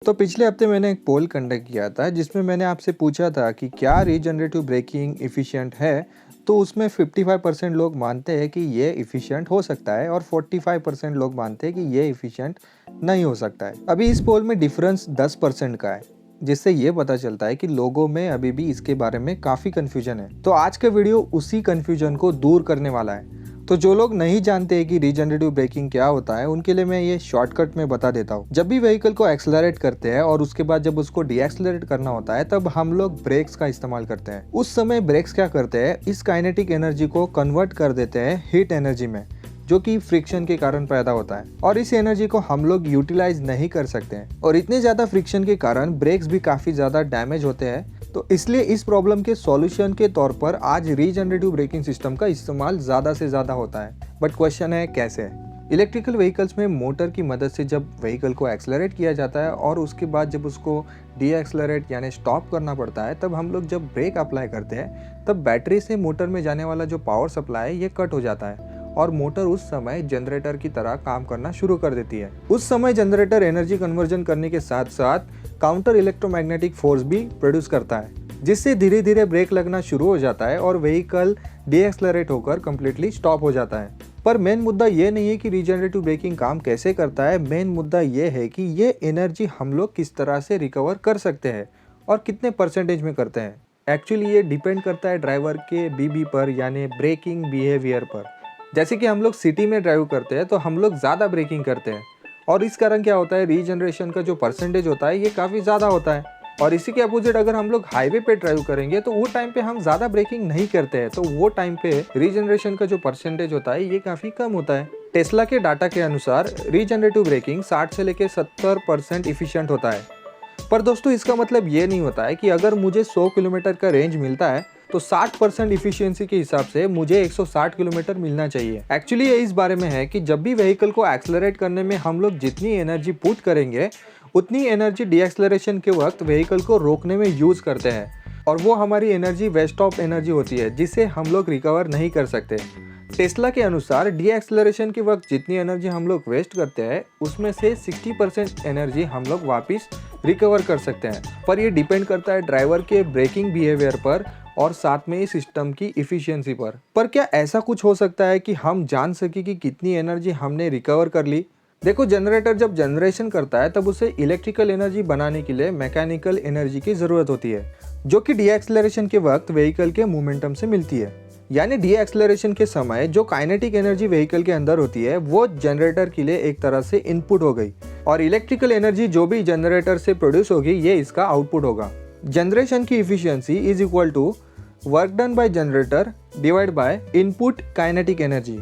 तो पिछले हफ्ते मैंने एक पोल कंडक्ट किया था जिसमें मैंने आपसे पूछा था कि क्या रीजनरेटिव ब्रेकिंग एफिशिएंट है। तो उसमें 55% लोग मानते हैं कि ये एफिशिएंट हो सकता है और 45% लोग मानते हैं कि ये एफिशिएंट नहीं हो सकता है। अभी इस पोल में डिफरेंस 10% का है, जिससे ये पता चलता है कि लोगों में अभी भी इसके बारे में काफ़ी कन्फ्यूजन है। तो आज का वीडियो उसी कन्फ्यूजन को दूर करने वाला है। तो जो लोग नहीं जानते कि रीजनरेटिव ब्रेकिंग क्या होता है, उनके लिए मैं ये शॉर्टकट में बता देता हूँ। जब भी व्हीकल को एक्सेलरेट करते हैं और उसके बाद जब उसको डीएक्सेलरेट करना होता है, तब हम लोग ब्रेक्स का इस्तेमाल करते हैं। उस समय ब्रेक्स क्या करते हैं, इस काइनेटिक एनर्जी को कन्वर्ट कर देते हैं हीट एनर्जी में, जो कि फ्रिक्शन के कारण पैदा होता है, और इस एनर्जी को हम लोग यूटिलाइज नहीं कर सकते हैं। और इतने ज्यादा फ्रिक्शन के कारण ब्रेक्स भी काफी ज्यादा डैमेज होते हैं। तो इसलिए इस प्रॉब्लम के सॉल्यूशन के तौर पर आज रीजनरेटिव ब्रेकिंग सिस्टम का इस्तेमाल ज़्यादा से ज़्यादा होता है। बट क्वेश्चन है कैसे। इलेक्ट्रिकल व्हीकल्स में मोटर की मदद से जब व्हीकल को एक्सेलरेट किया जाता है और उसके बाद जब उसको डी एक्सेलरेट यानी स्टॉप करना पड़ता है, तब हम लोग जब ब्रेक अप्लाई करते हैं तब बैटरी से मोटर में जाने वाला जो पावर सप्लाई है ये कट हो जाता है और मोटर उस समय जनरेटर की तरह काम करना शुरू कर देती है। उस समय जनरेटर एनर्जी कन्वर्जन करने के साथ साथ काउंटर इलेक्ट्रोमैग्नेटिक फोर्स भी प्रोड्यूस करता है, जिससे धीरे धीरे ब्रेक लगना शुरू हो जाता है और व्हीकल डीएक्सेलरेट होकर कंप्लीटली स्टॉप हो जाता है। पर मेन मुद्दा ये नहीं है कि रीजनरेटिव ब्रेकिंग काम कैसे करता है। मेन मुद्दा ये है कि ये एनर्जी हम लोग किस तरह से रिकवर कर सकते हैं और कितने परसेंटेज में करते हैं। एक्चुअली ये डिपेंड करता है ड्राइवर के बीबी पर, यानी ब्रेकिंग बिहेवियर पर। जैसे कि हम लोग सिटी में ड्राइव करते हैं तो हम लोग ज़्यादा ब्रेकिंग करते हैं, और इस कारण क्या होता है, रीजनरेशन का जो परसेंटेज होता है ये काफ़ी ज़्यादा होता है। और इसी के अपोजिट अगर हम लोग हाईवे पे ड्राइव करेंगे तो वो टाइम पे हम ज़्यादा ब्रेकिंग नहीं करते हैं, तो वो टाइम पे रीजनरेशन का जो परसेंटेज होता है ये काफ़ी कम होता है। टेस्ला के डाटा के अनुसार रीजनरेटिव ब्रेकिंग 60 से लेकर 70% इफिशियंट होता है। पर दोस्तों, इसका मतलब ये नहीं होता है कि अगर मुझे 100 किलोमीटर का रेंज मिलता है तो 60% इफिशियंसी के हिसाब से मुझे 160 किलोमीटर मिलना चाहिए। एक्चुअली ये इस बारे में है कि जब भी व्हीकल को एक्सेलरेट करने में हम लोग जितनी एनर्जी पुट करेंगे, उतनी एनर्जी डीएक्सेलरेशन के वक्त व्हीकल को रोकने में यूज करते हैं, और वो हमारी एनर्जी वेस्ट ऑफ एनर्जी होती है, जिसे हम लोग रिकवर नहीं कर सकते। टेस्ला के अनुसार डीएक्सेलरेशन के वक्त जितनी एनर्जी हम लोग वेस्ट करते हैं, उसमें से 60% एनर्जी हम लोग वापस रिकवर कर सकते हैं। पर ये डिपेंड करता है ड्राइवर के ब्रेकिंग बिहेवियर पर और साथ में इस सिस्टम की इफिशियंसी पर क्या ऐसा कुछ हो सकता है कि हम जान सके कि कितनी एनर्जी हमने रिकवर कर ली? देखो, जनरेटर जब जनरेशन करता है तब उसे इलेक्ट्रिकल एनर्जी बनाने के लिए मैकेनिकल एनर्जी की जरूरत होती है, जो कि डीएक्सेलरेशन के वक्त व्हीकल के मोमेंटम से मिलती है। यानी डीएक्सेलरेशन के समय जो काइनेटिक एनर्जी व्हीकल के अंदर होती है वो जनरेटर के लिए एक तरह से इनपुट हो गई, और इलेक्ट्रिकल एनर्जी जो भी जनरेटर से प्रोड्यूस होगी ये इसका आउटपुट होगा। जनरेशन की efficiency is equal to work done by generator divide by input kinetic energy,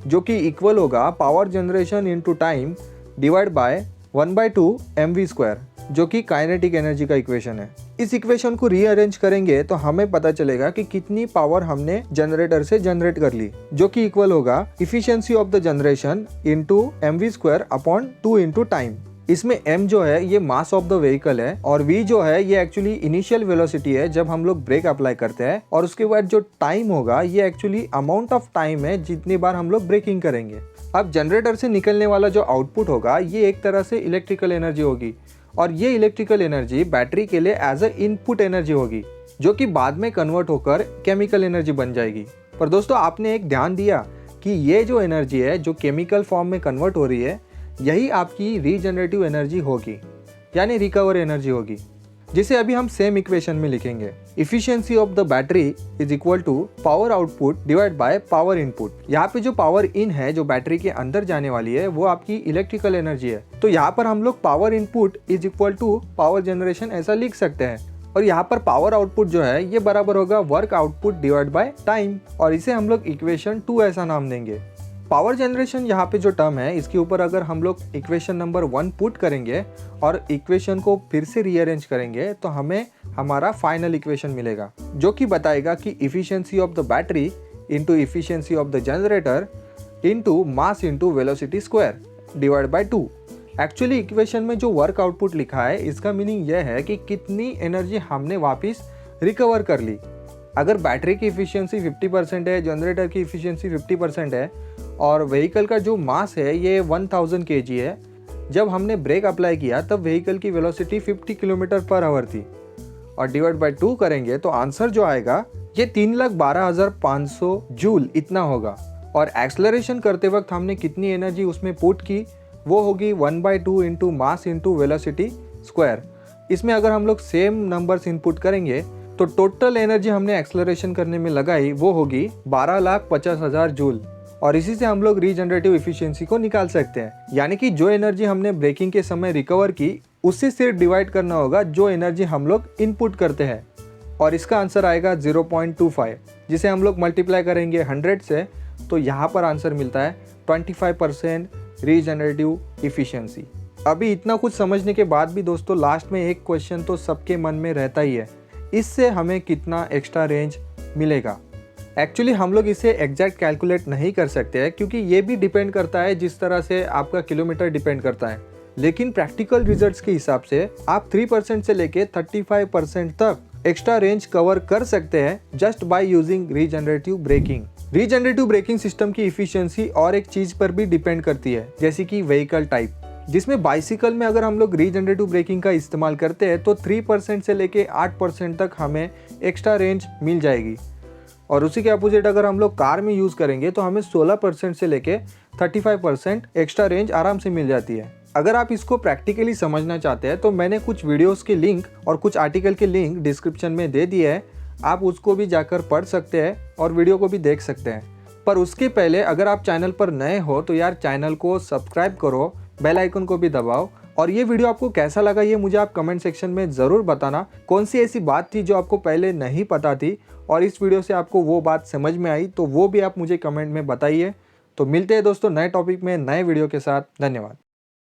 जो कि इक्वल होगा power generation into time divide by 1/2 mv², जो कि काइनेटिक एनर्जी का इक्वेशन है। इस इक्वेशन को रीअरेंज करेंगे तो हमें पता चलेगा कि कितनी पावर हमने जनरेटर से जनरेट कर ली, जो कि इक्वल होगा efficiency of the generation into mv² upon 2 into time. इसमें m जो है ये मास ऑफ द व्हीकल है, और v जो है ये एक्चुअली इनिशियल वेलोसिटी है जब हम लोग ब्रेक अप्लाई करते हैं, और उसके बाद जो टाइम होगा ये एक्चुअली अमाउंट ऑफ टाइम है जितनी बार हम लोग ब्रेकिंग करेंगे। अब जनरेटर से निकलने वाला जो आउटपुट होगा ये एक तरह से इलेक्ट्रिकल एनर्जी होगी, और ये इलेक्ट्रिकल एनर्जी बैटरी के लिए एज अ इनपुट एनर्जी होगी, जो कि बाद में कन्वर्ट होकर केमिकल एनर्जी बन जाएगी। पर दोस्तों, आपने एक ध्यान दिया कि ये जो एनर्जी है जो केमिकल फॉर्म में कन्वर्ट हो रही है, यही आपकी रीजनरेटिव एनर्जी होगी, यानी रिकवर एनर्जी होगी, जिसे अभी हम सेम इक्वेशन में लिखेंगे। Efficiency of the battery is equal to power output divide by power input. यहाँ पे जो पावर इन है जो बैटरी के अंदर जाने वाली है वो आपकी इलेक्ट्रिकल एनर्जी है, तो यहाँ पर हम लोग power input is equal to power generation ऐसा लिख सकते हैं, और यहाँ पर पावर आउटपुट जो है ये बराबर होगा work output divide by time, और इसे हम लोग इक्वेशन 2 ऐसा नाम देंगे। पावर जनरेशन यहाँ पे जो टर्म है इसके ऊपर अगर हम लोग इक्वेशन नंबर 1 पुट करेंगे और इक्वेशन को फिर से रीअरेंज करेंगे तो हमें हमारा फाइनल इक्वेशन मिलेगा, जो कि बताएगा कि efficiency of the battery into efficiency of the generator into mass into velocity square divide by 2। Actually equation में जो वर्क आउटपुट लिखा है इसका मीनिंग यह है कि कितनी एनर्जी हमने वापस रिकवर कर ली। अगर बैटरी की इफिशियंसी 50% है, जनरेटर की इफिशियंसी 50% है, और व्हीकल का जो मास है ये 1000 kg है, जब हमने ब्रेक अप्लाई किया तब व्हीकल की वेलोसिटी 50 किलोमीटर पर आवर थी और डिवाइड बाय 2 करेंगे तो आंसर जो आएगा ये 3,12,500 जूल इतना होगा। और एक्सेलरेशन करते वक्त हमने कितनी एनर्जी उसमें पुट की, वो होगी 1/2 into mass into velocity square. इसमें अगर हम लोग सेम नंबर्स इनपुट करेंगे तो टोटल एनर्जी हमने एक्सेलरेशन करने में लगाई वो होगी 12,50,000 जूल। और इसी से हम लोग रीजनरेटिव एफिशिएंसी को निकाल सकते हैं, यानी कि जो एनर्जी हमने ब्रेकिंग के समय रिकवर की उससे सिर्फ डिवाइड करना होगा जो एनर्जी हम लोग इनपुट करते हैं। और इसका आंसर आएगा 0.25, जिसे हम लोग मल्टीप्लाई करेंगे 100 से, तो यहाँ पर आंसर मिलता है 25% रीजनरेटिव एफिशिएंसी। अभी इतना कुछ समझने के बाद भी दोस्तों लास्ट में एक क्वेश्चन तो सबके मन में रहता ही है, इससे हमें कितना एक्स्ट्रा रेंज मिलेगा। एक्चुअली हम लोग इसे एग्जैक्ट कैलकुलेट नहीं कर सकते हैं क्योंकि ये भी डिपेंड करता है जिस तरह से आपका किलोमीटर डिपेंड करता है, लेकिन प्रैक्टिकल रिजल्ट्स के हिसाब से आप 3% से लेके 35% तक एक्स्ट्रा रेंज कवर कर सकते हैं just by using regenerative braking. Regenerative braking system की इफिशियंसी और एक चीज पर भी डिपेंड करती है, जैसे कि व्हीकल टाइप, जिसमें बाइसिकल में अगर हम लोग रीजनरेटिव ब्रेकिंग का इस्तेमाल करते हैं तो 3% से लेके 8% तक हमें एक्स्ट्रा रेंज मिल जाएगी। और उसी के अपोजिट अगर हम लोग कार में यूज़ करेंगे तो हमें 16% से लेके 35% एक्स्ट्रा रेंज आराम से मिल जाती है। अगर आप इसको प्रैक्टिकली समझना चाहते हैं तो मैंने कुछ वीडियोस के लिंक और कुछ आर्टिकल के लिंक डिस्क्रिप्शन में दे दिए हैं, आप उसको भी जाकर पढ़ सकते हैं और वीडियो को भी देख सकते हैं। पर उसके पहले अगर आप चैनल पर नए हो तो यार चैनल को सब्सक्राइब करो, बेल आइकन को भी दबाओ। और ये वीडियो आपको कैसा लगा ये मुझे आप कमेंट सेक्शन में ज़रूर बताना। कौन सी ऐसी बात थी जो आपको पहले नहीं पता थी और इस वीडियो से आपको वो बात समझ में आई, तो वो भी आप मुझे कमेंट में बताइए। तो मिलते हैं दोस्तों नए टॉपिक में नए वीडियो के साथ। धन्यवाद।